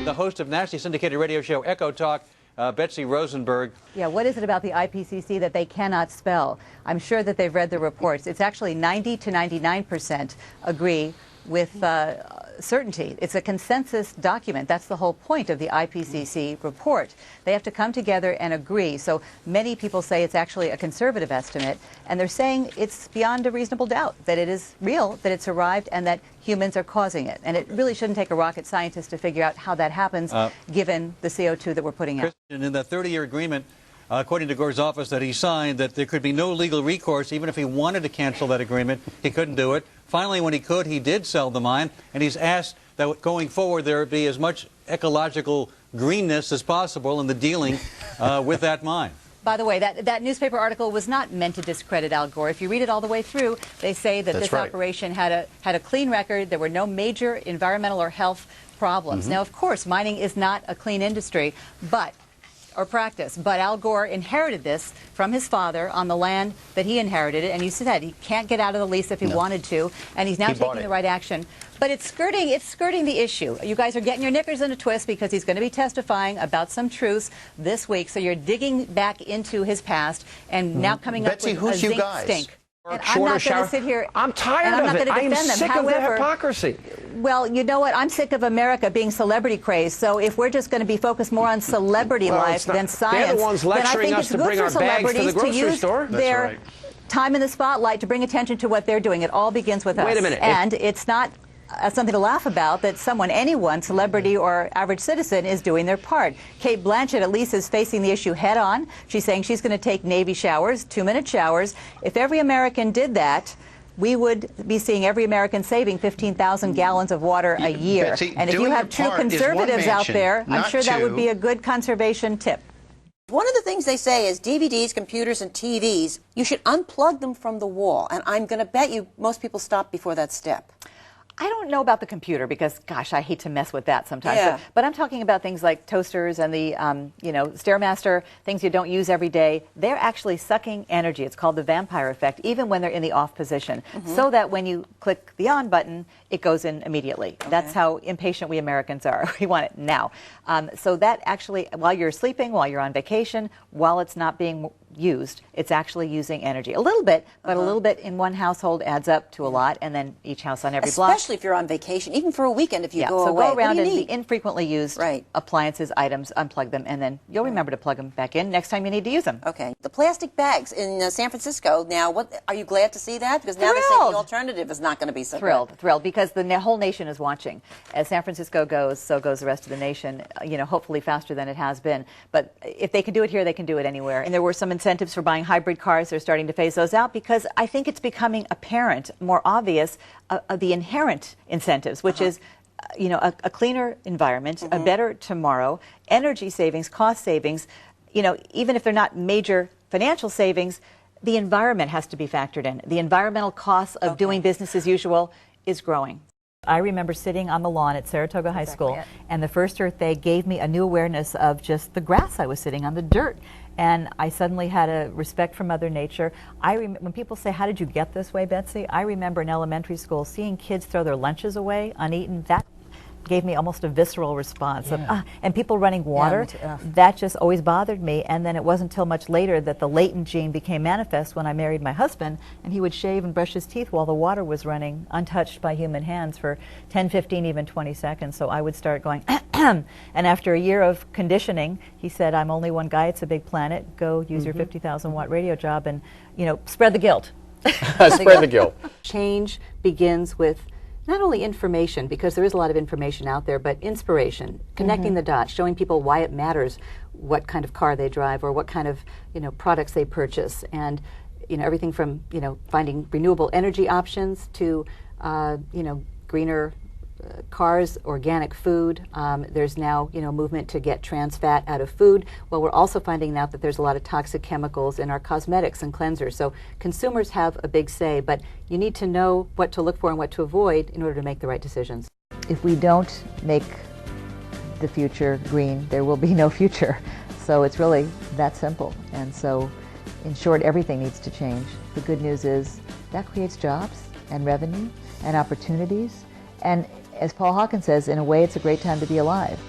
The host of nationally syndicated radio show Echo Talk, Betsy Rosenberg. Yeah, what is it about the IPCC that they cannot spell? I'm sure that they've read the reports. It's actually 90 to 99% agree with certainty. It's a consensus document. That's the whole point of the IPCC report. They have to come together and agree. So many people say it's actually a conservative estimate, and they're saying it's beyond a reasonable doubt that it is real, that it's arrived, and that humans are causing it. And it really shouldn't take a rocket scientist to figure out how that happens, given the CO2 that we're putting out. In the 30-year agreement, according to Gore's office, that he signed, that there could be no legal recourse. Even if he wanted to cancel that agreement, he couldn't do it. Finally, when he could, he did sell the mine, and he's asked that going forward there be as much ecological greenness as possible in the dealing with that mine. By the way, that newspaper article was not meant to discredit Al Gore. If you read it all the way through, they say that this operation had a clean record. There were no major environmental or health problems. Now, of course, mining is not a clean industry, or practice, but Al Gore inherited this from his father on the land that he inherited it, and you said he can't get out of the lease if he wanted to, and he's now taking the right action. But it's skirting the issue. You guys are getting your knickers in a twist because he's going to be testifying about some truths this week, so you're digging back into his past and now coming up with a zinc stink. And I'm not going to sit here. I'm tired of it. I'm sick of the hypocrisy. Well, you know what? I'm sick of America being celebrity crazed. So if we're just going to be focused more on celebrity life than science, they're the ones lecturing us to bring our bags to the grocery store. Their time in the spotlight to bring attention to what they're doing. It all begins with us. Wait a minute. And it's not something to laugh about that anyone, celebrity or average citizen, is doing their part. Kate Blanchett at least is facing the issue head on. She's saying she's going to take Navy showers, 2-minute showers. If every American did that, we would be seeing every American saving 15,000 gallons of water a year. Betsy, and if you have true conservatives out there, I'm sure that would be a good conservation tip. One of the things they say is DVDs, computers, and TVs, you should unplug them from the wall. And I'm going to bet you most people stop before that step. I don't know about the computer because, gosh, I hate to mess with that sometimes. Yeah. But I'm talking about things like toasters and the, Stairmaster, things you don't use every day. They're actually sucking energy. It's called the vampire effect, even when they're in the off position, so that when you click the on button, it goes in immediately. Okay. That's how impatient we Americans are. We want it now. So that actually, while you're sleeping, while you're on vacation, while it's not being used, it's actually using energy. A little bit, but a little bit in one household adds up to a lot, and then each house on every block. Especially if you're on vacation, even for a weekend if you go so away. So go around and the infrequently used Right. appliances, items, unplug them, and then you'll remember to plug them back in next time you need to use them. Okay. The plastic bags in San Francisco, now, what are you glad to see that? Because now they're saying the alternative is not going to be so good. Thrilled, because the whole nation is watching. As San Francisco goes, so goes the rest of the nation, hopefully faster than it has been. But if they can do it here, they can do it anywhere. And there were some incentives for buying hybrid cars. They're starting to phase those out because I think it's becoming apparent, more obvious, the inherent incentives, which is a cleaner environment, a better tomorrow, energy savings, cost savings. Even if they're not major financial savings, the environment has to be factored in. The environmental costs of doing business as usual is growing. I remember sitting on the lawn at Saratoga High School, and the first Earth Day gave me a new awareness of just the grass I was sitting on, the dirt. And I suddenly had a respect for Mother Nature. When people say, how did you get this way, Betsy? I remember in elementary school seeing kids throw their lunches away uneaten. That gave me almost a visceral response. And people running water, that just always bothered me. And then it wasn't until much later that the latent gene became manifest when I married my husband, and he would shave and brush his teeth while the water was running untouched by human hands for 10, 15, even 20 seconds. So I would start going, and after a year of conditioning, he said, I'm only one guy, it's a big planet, go use your 50,000 watt radio job and, spread the guilt. Spread the guilt. Change begins with not only information, because there is a lot of information out there, but inspiration, connecting the dots, showing people why it matters what kind of car they drive or what kind of products they purchase, and everything from finding renewable energy options to greener cars, organic food. There's now movement to get trans fat out of food. Well, we're also finding out that there's a lot of toxic chemicals in our cosmetics and cleansers. So consumers have a big say, but you need to know what to look for and what to avoid in order to make the right decisions. If we don't make the future green, there will be no future. So it's really that simple. And so, in short, everything needs to change. The good news is that creates jobs and revenue and opportunities. And as Paul Hawkins says, in a way, it's a great time to be alive.